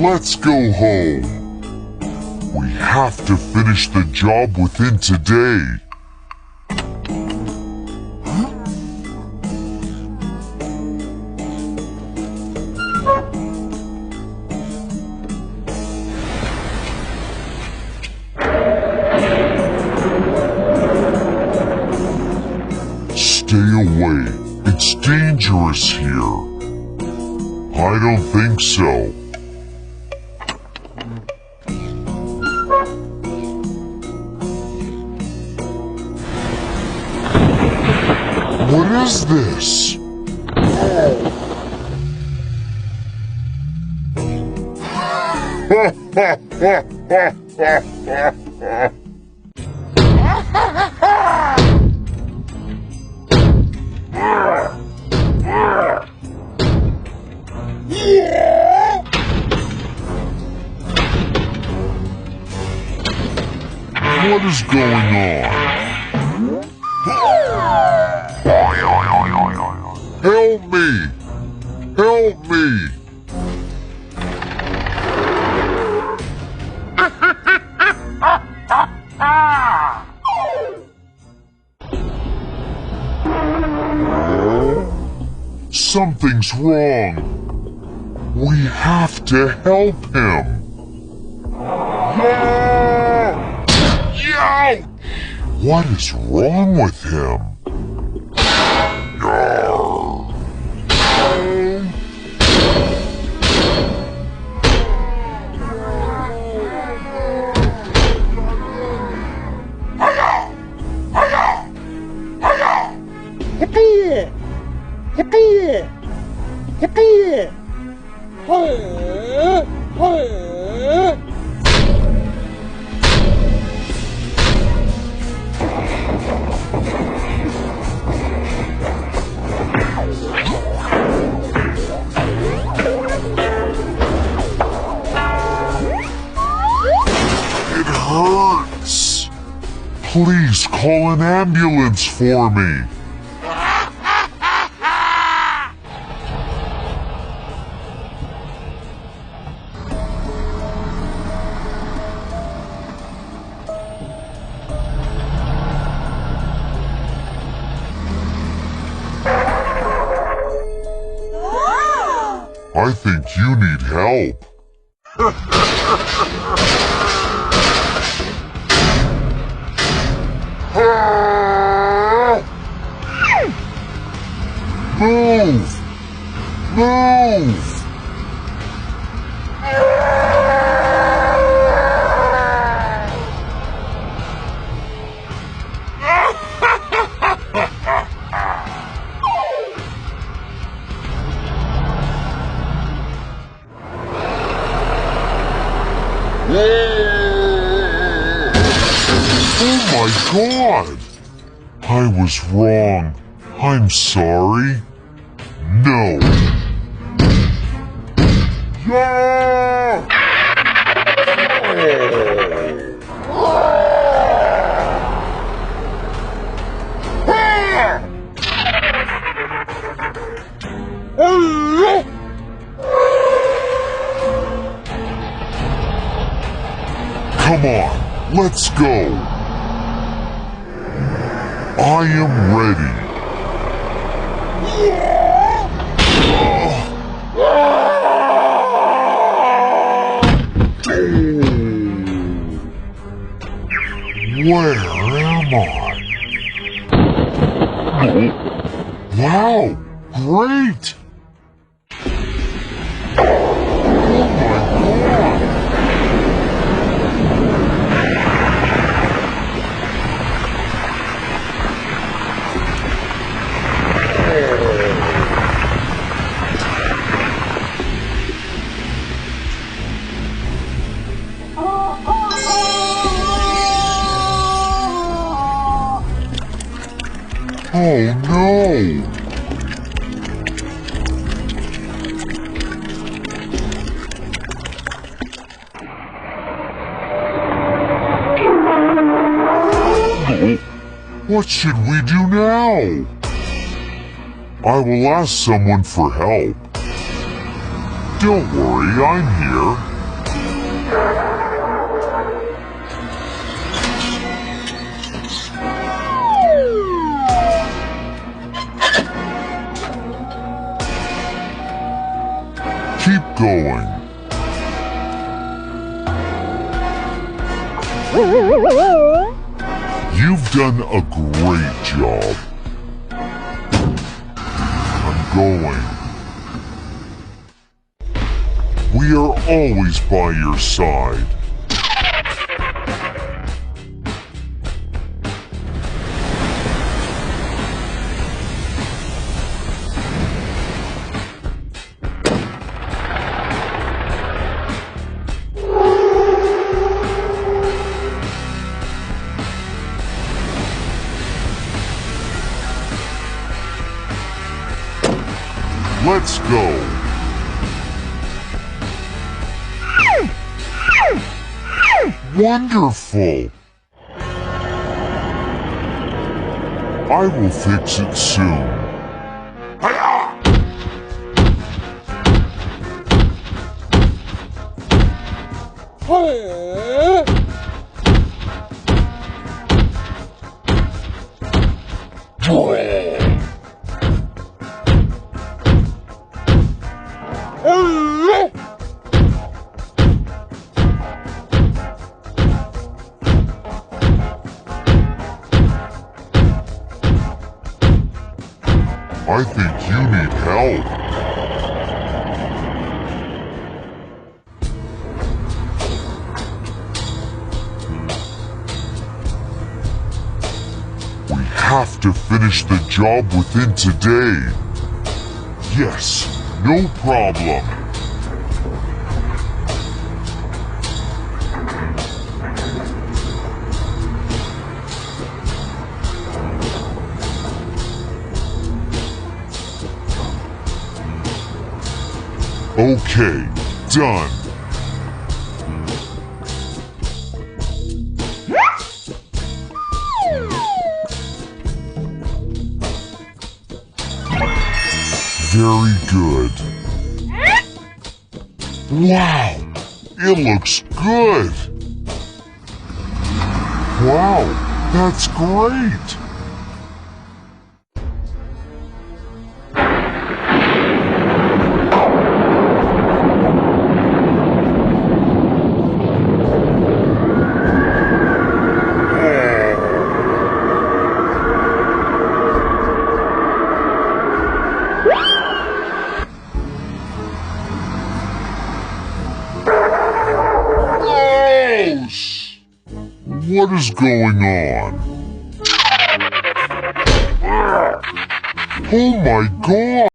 let's go home. We have to finish the job within today. Stay away. It's dangerous here. I don't think so. What is this? What is going on? Help me! Help me! Something's wrong. We have to help him. What is wrong with him? It hurts. Please call an ambulance for me. I think you need help. Move! Move! Oh my God! I was wrong. I'm sorry. No. Yeah! Come on, let's go. I am ready. Where am I? Wow, great! Oh no! What should we do now? I will ask someone for help. Don't worry, I'm here. Keep going. You've done a great job. I'm going. We are always by your side. Let's go. Wonderful. I will fix it soon. I think you need help. We have to finish the job within today. Yes, no problem. Okay, done. Very good. Wow, it looks good. Wow, that's great. What is going on? Oh my God!